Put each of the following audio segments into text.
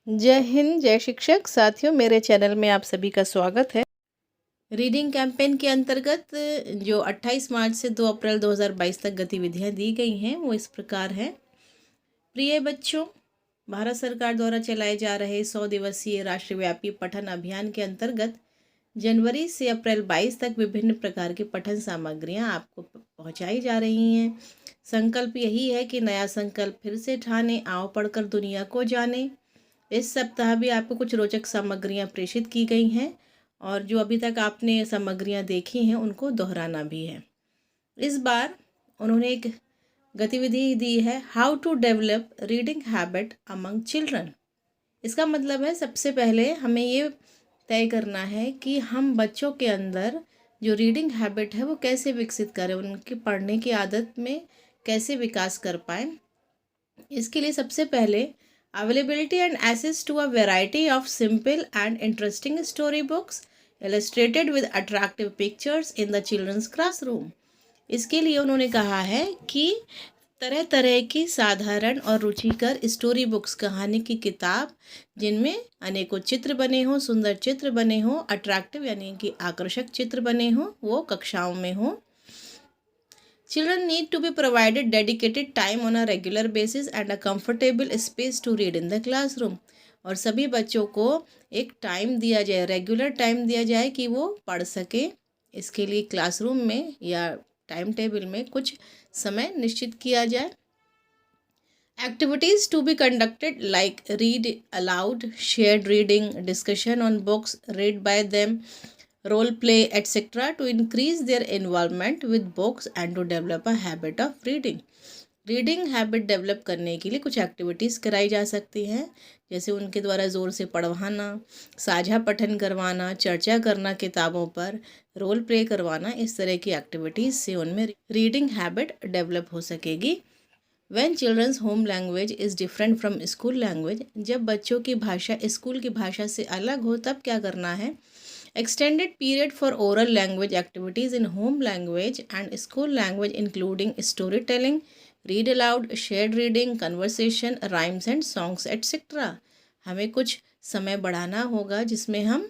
जय हिंद, जय शिक्षक साथियों। मेरे चैनल में आप सभी का स्वागत है। रीडिंग कैंपेन के अंतर्गत जो 28 मार्च से 2 अप्रैल 2022 तक गतिविधियां दी गई हैं वो इस प्रकार हैं। प्रिय बच्चों, भारत सरकार द्वारा चलाए जा रहे 100 दिवसीय राष्ट्रव्यापी पठन अभियान के अंतर्गत जनवरी से अप्रैल 22 तक विभिन्न प्रकार की पठन सामग्रियां आपको पहुंचाई जा रही हैं। संकल्प यही है कि नया संकल्प फिर से ठाने, आओ पढ़कर दुनिया को जाने। इस सप्ताह भी आपको कुछ रोचक सामग्रियां प्रेषित की गई हैं और जो अभी तक आपने सामग्रियां देखी हैं उनको दोहराना भी है। इस बार उन्होंने एक गतिविधि दी है, how to develop reading habit among children. इसका मतलब है सबसे पहले हमें ये तय करना है कि हम बच्चों के अंदर जो रीडिंग हैबिट है वो कैसे विकसित करें, उनकी पढ़ने की आदत में कैसे विकास कर पाएँ। इसके लिए सबसे पहले availability and access to a variety of simple and interesting storybooks illustrated with attractive pictures in the children's classroom। इसके लिए उन्होंने कहा है कि तरह तरह की साधारण और रुचिकर स्टोरी बुक्स, कहानी की किताब जिनमें अनेकों चित्र बने हों, सुंदर चित्र बने हों, अट्रैक्टिव यानी कि आकर्षक चित्र बने हों, वो कक्षाओं में हों। Children need to be provided dedicated time on a regular basis and a comfortable space to read in the classroom। और सभी बच्चों को एक टाइम दिया जाए, रेगुलर टाइम दिया जाए कि वो पढ़ सके। इसके लिए क्लासरूम में या टाइम टेबल में कुछ समय निश्चित किया जाए। Activities to be conducted like read aloud, shared reading, discussion on books read by them, role play, etc. to increase their involvement with books and to develop a habit of reading। Reading habit develop करने के लिए कुछ activities कराई जा सकती हैं, जैसे उनके द्वारा ज़ोर से पढ़वाना, साझा पठन करवाना, चर्चा करना किताबों पर, रोल प्ले करवाना। इस तरह की एक्टिविटीज़ से उनमें रीडिंग हैबिट डेवलप हो सकेगी। When children's home language is different from school language, जब बच्चों की भाषा स्कूल की भाषा से अलग हो तब क्या करना है। Extended period for oral language activities in home language and school language including storytelling, read aloud, shared reading, conversation, rhymes and songs etc। हमें कुछ समय बढ़ाना होगा जिसमें हम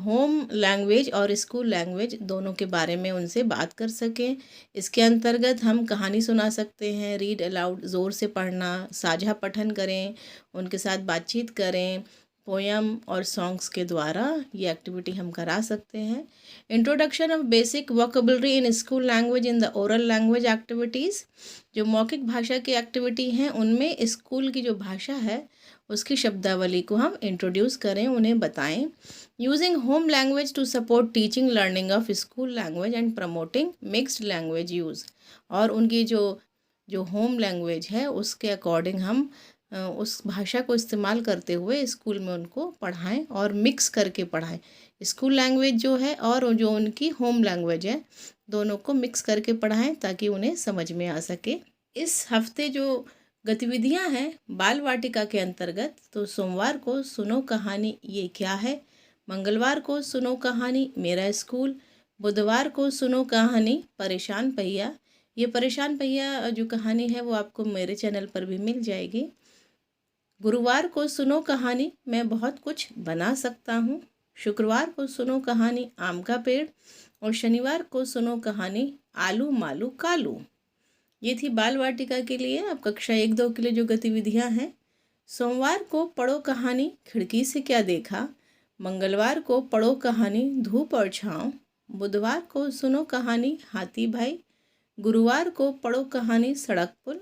होम लैंग्वेज और स्कूल लैंग्वेज दोनों के बारे में उनसे बात कर सकें। इसके अंतर्गत हम कहानी सुना सकते हैं, रीड अलाउड ज़ोर से पढ़ना, साझा पठन करें, उनके साथ बातचीत करें, पोयम और सॉन्ग्स के द्वारा ये एक्टिविटी हम करा सकते हैं। Introduction of basic vocabulary in school language in the oral language activities. जो मौखिक भाषा की एक्टिविटी हैं उनमें स्कूल की जो भाषा है उसकी शब्दावली को हम इंट्रोड्यूस करें, उन्हें बताएं। Using home language to support teaching learning of school language and promoting mixed language use. और उनकी जो होम लैंग्वेज है उसके अकॉर्डिंग हम उस भाषा को इस्तेमाल करते हुए स्कूल में उनको पढ़ाएं और मिक्स करके पढ़ाएं। स्कूल लैंग्वेज जो है और जो उनकी होम लैंग्वेज है दोनों को मिक्स करके पढ़ाएं ताकि उन्हें समझ में आ सके। इस हफ्ते जो गतिविधियां हैं बाल वाटिका के अंतर्गत, तो सोमवार को सुनो कहानी ये क्या है, मंगलवार को सुनो कहानी मेरा स्कूल, बुधवार को सुनो कहानी परेशान पहिया। ये परेशान पहिया जो कहानी है वो आपको मेरे चैनल पर भी मिल जाएगी। गुरुवार को सुनो कहानी मैं बहुत कुछ बना सकता हूँ, शुक्रवार को सुनो कहानी आम का पेड़ और शनिवार को सुनो कहानी आलू मालू कालू। ये थी बाल वाटिका के लिए। अब कक्षा 1-2 के लिए जो गतिविधियाँ हैं, सोमवार को पढ़ो कहानी खिड़की से क्या देखा, मंगलवार को पढ़ो कहानी धूप और छाँव, बुधवार को सुनो कहानी हाथी भाई, गुरुवार को पढ़ो कहानी सड़क पुल,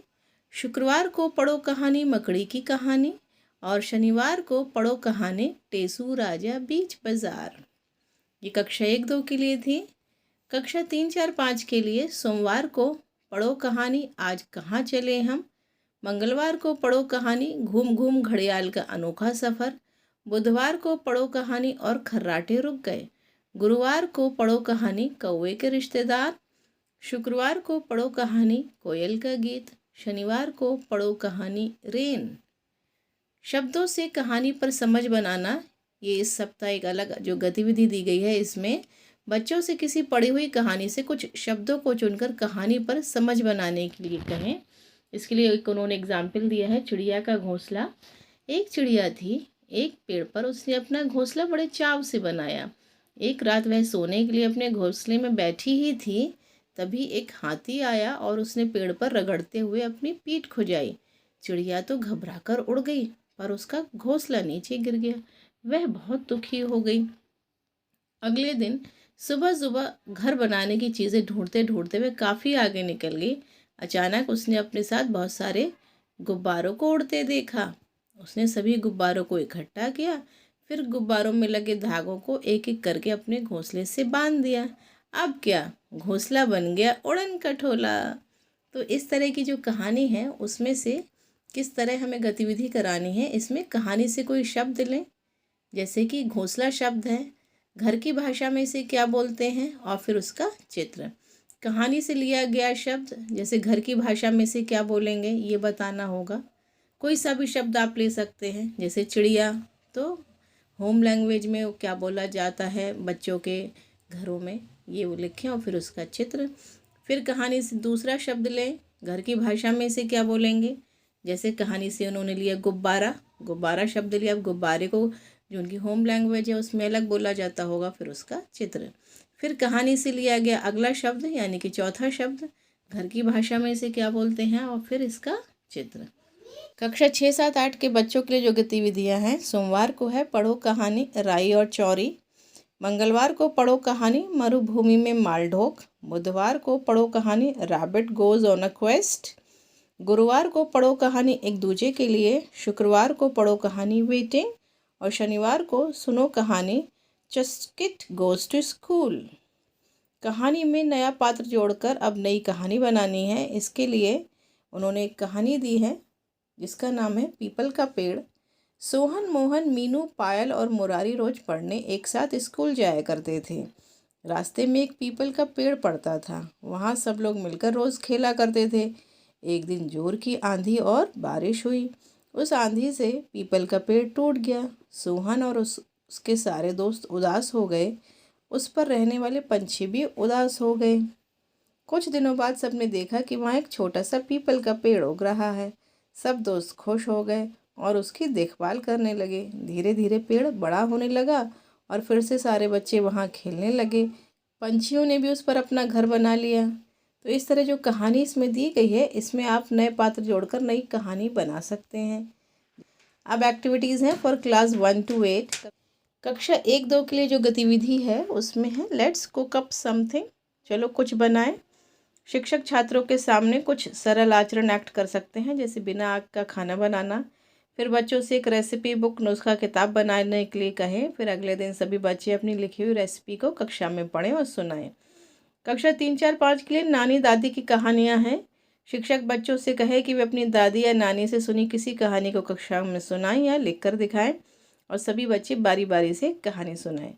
शुक्रवार को पढ़ो कहानी मकड़ी की कहानी और शनिवार को पढ़ो कहानी टेसू राजा बीच बाजार। ये कक्षा 1-2 के लिए थी। कक्षा 3-4-5 के लिए सोमवार को पढ़ो कहानी आज कहाँ चले हम, मंगलवार को पढ़ो कहानी घूम घूम घड़ियाल का अनोखा सफ़र, बुधवार को पढ़ो कहानी और खर्राटे रुक गए, गुरुवार को पढ़ो कहानी कौवे के रिश्तेदार, शुक्रवार को पढ़ो कहानी कोयल का गीत, शनिवार को पढ़ो कहानी रेन। शब्दों से कहानी पर समझ बनाना, ये इस सप्ताह एक अलग जो गतिविधि दी गई है। इसमें बच्चों से किसी पढ़ी हुई कहानी से कुछ शब्दों को चुनकर कहानी पर समझ बनाने के लिए कहें। इसके लिए एक उन्होंने एग्जाम्पल दिया है, चिड़िया का घोंसला। एक चिड़िया थी, एक पेड़ पर उसने अपना घोंसला बड़े चाव से बनाया। एक रात वह सोने के लिए अपने घोंसले में बैठी ही थी, तभी एक हाथी आया और उसने पेड़ पर रगड़ते हुए अपनी पीठ खुजाई। चिड़िया तो घबराकर उड़ गई, पर उसका घोंसला नीचे गिर गया। वह बहुत दुखी हो गई। अगले दिन सुबह सुबह घर बनाने की चीज़ें ढूंढते ढूंढते वह काफ़ी आगे निकल गई। अचानक उसने अपने साथ बहुत सारे गुब्बारों को उड़ते देखा। उसने सभी गुब्बारों को इकट्ठा किया, फिर गुब्बारों में लगे धागों को एक एक करके अपने घोंसले से बांध दिया। अब क्या, घोंसला बन गया उड़न खटोला। तो इस तरह की जो कहानी है उसमें से किस तरह हमें गतिविधि करानी है, इसमें कहानी से कोई शब्द लें। जैसे कि घोंसला शब्द है, घर की भाषा में इसे क्या बोलते हैं, और फिर उसका चित्र। कहानी से लिया गया शब्द, जैसे घर की भाषा में से क्या बोलेंगे ये बताना होगा। कोई सा भी शब्द आप ले सकते हैं, जैसे चिड़िया, तो होम लैंग्वेज में वो क्या बोला जाता है बच्चों के घरों में, ये वो लिखें, और फिर उसका चित्र। फिर कहानी से दूसरा शब्द लें, घर की भाषा में से क्या बोलेंगे। जैसे कहानी से उन्होंने लिया गुब्बारा, गुब्बारा शब्द लिया। अब गुब्बारे को जो उनकी होम लैंग्वेज है उसमें अलग बोला जाता होगा, फिर उसका चित्र। फिर कहानी से लिया गया अगला शब्द, यानी कि चौथा शब्द, घर की भाषा में इसे क्या बोलते हैं, और फिर इसका चित्र। कक्षा 6, 7, 8 के बच्चों के लिए जो गतिविधियां हैं, सोमवार को है पढ़ो कहानी राई और चौरी। मंगलवार को पढ़ो कहानी मरुभूमि में मालढोक। बुधवार को पढ़ो कहानी rabbit goes on a quest. गुरुवार को पढ़ो कहानी एक दूजे के लिए। शुक्रवार को पढ़ो कहानी वेटिंग। और शनिवार को सुनो कहानी चस्किट गोज टू स्कूल। कहानी में नया पात्र जोड़कर अब नई कहानी बनानी है। इसके लिए उन्होंने एक कहानी दी है जिसका नाम है पीपल का पेड़। सोहन, मोहन, मीनू, पायल और मुरारी रोज पढ़ने एक साथ स्कूल जाया करते थे। रास्ते में एक पीपल का पेड़ पड़ता था, वहाँ सब लोग मिलकर रोज खेला करते थे। एक दिन जोर की आंधी और बारिश हुई। उस आंधी से पीपल का पेड़ टूट गया। सोहन और उसके सारे दोस्त उदास हो गए। उस पर रहने वाले पंछी भी उदास हो गए। कुछ दिनों बाद सबने देखा कि वहाँ एक छोटा सा पीपल का पेड़ उग रहा है। सब दोस्त खुश हो गए और उसकी देखभाल करने लगे। धीरे धीरे पेड़ बड़ा होने लगा और फिर से सारे बच्चे वहाँ खेलने लगे। पंछियों ने भी उस पर अपना घर बना लिया। तो इस तरह जो कहानी इसमें दी गई है, इसमें आप नए पात्र जोड़कर नई कहानी बना सकते हैं। अब एक्टिविटीज़ हैं फॉर क्लास 1 to 8। कक्षा 1, 2 के लिए जो गतिविधि है उसमें है लेट्स कुक अप समथिंग। चलो कुछ बनाएं। शिक्षक छात्रों के सामने कुछ सरल आचरण एक्ट कर सकते हैं, जैसे बिना आग का खाना बनाना। फिर बच्चों से एक रेसिपी बुक, नुस्खा किताब बनाने के लिए कहें। फिर अगले दिन सभी बच्चे अपनी लिखी हुई रेसिपी को कक्षा में पढ़ें और सुनाएं। कक्षा 3, 4, 5 के लिए नानी दादी की कहानियाँ हैं। शिक्षक बच्चों से कहे कि वे अपनी दादी या नानी से सुनी किसी कहानी को कक्षा में सुनाएं या लिखकर दिखाएं, और सभी बच्चे बारी बारी से कहानी सुनाएं।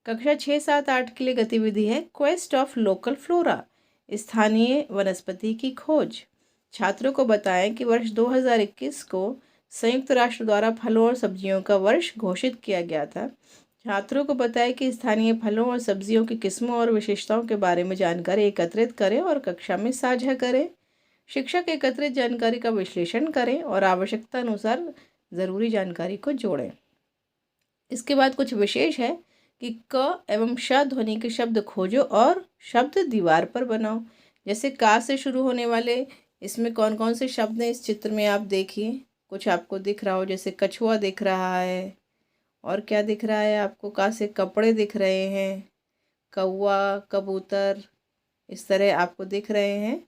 कक्षा 6, 7, 8 के लिए गतिविधि है क्वेस्ट ऑफ लोकल फ्लोरा, स्थानीय वनस्पति की खोज। छात्रों को बताएं कि वर्ष 2021 को संयुक्त राष्ट्र द्वारा फलों और सब्जियों का वर्ष घोषित किया गया था। छात्रों को बताएं कि स्थानीय फलों और सब्जियों की किस्मों और विशेषताओं के बारे में जानकारी एकत्रित करें और कक्षा में साझा करें। शिक्षक एकत्रित जानकारी का विश्लेषण करें और आवश्यकता अनुसार ज़रूरी जानकारी को जोड़ें। इसके बाद कुछ विशेष है कि क एवं श ध्वनि के शब्द खोजो और शब्द दीवार पर बनाओ। जैसे का से शुरू होने वाले इसमें कौन कौन से शब्द हैं, इस चित्र में आप देखिए। कुछ आपको दिख रहा हो, जैसे कछुआ दिख रहा है, और क्या दिख रहा है आपको, का से कपड़े दिख रहे हैं, कौवा, कबूतर, इस तरह आपको दिख रहे हैं।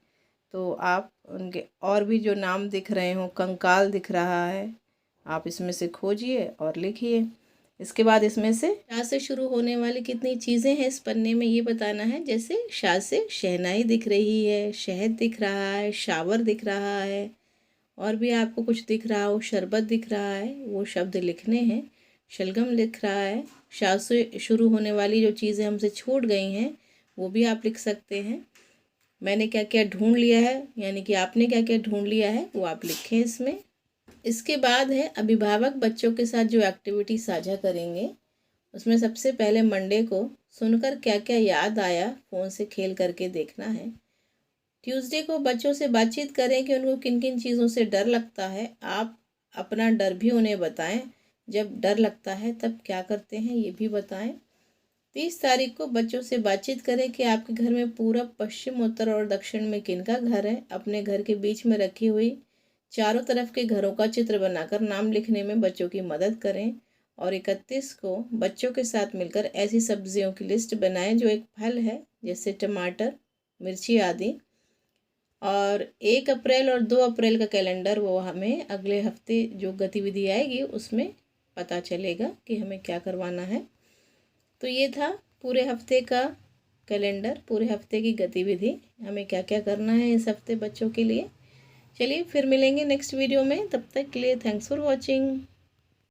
तो आप उनके और भी जो नाम दिख रहे हों, कंकाल दिख रहा है, आप इसमें से खोजिए और लिखिए। इसके बाद इसमें से शा से शुरू होने वाली कितनी चीज़ें हैं इस पन्ने में ये बताना है। जैसे शा से शहनाई दिख रही है, शहद दिख रहा है, शावर दिख रहा है, और भी आपको कुछ दिख रहा हो, शरबत दिख रहा है, वो शब्द लिखने हैं। शलगम लिख रहा है। शा से शुरू होने वाली जो चीज़ें हमसे छूट गई हैं वो भी आप लिख सकते हैं। मैंने क्या क्या ढूंढ लिया है, यानी कि आपने क्या क्या ढूंढ लिया है वो आप लिखें इसमें। इसके बाद है अभिभावक बच्चों के साथ जो एक्टिविटी साझा करेंगे। उसमें सबसे पहले मंडे को सुनकर क्या क्या याद आया फ़ोन से खेल करके देखना है। ट्यूसडे को बच्चों से बातचीत करें कि उनको किन किन चीज़ों से डर लगता है। आप अपना डर भी उन्हें बताएं। जब डर लगता है तब क्या करते हैं ये भी बताएं। 30 तारीख को बच्चों से बातचीत करें कि आपके घर में पूरब, पश्चिम, उत्तर और दक्षिण में किनका घर है। अपने घर के बीच में रखी हुई चारों तरफ के घरों का चित्र बनाकर नाम लिखने में बच्चों की मदद करें। और 31 को बच्चों के साथ मिलकर ऐसी सब्जियों की लिस्ट बनाएं जो एक फल है, जैसे टमाटर, मिर्ची आदि। और 1 अप्रैल और 2 अप्रैल का कैलेंडर वो हमें अगले हफ्ते जो गतिविधि आएगी उसमें पता चलेगा कि हमें क्या करवाना है। तो ये था पूरे हफ्ते का कैलेंडर, पूरे हफ्ते की गतिविधि, हमें क्या क्या करना है इस हफ्ते बच्चों के लिए। चलिए फिर मिलेंगे नेक्स्ट वीडियो में, तब तक के लिए थैंक्स फॉर वॉचिंग।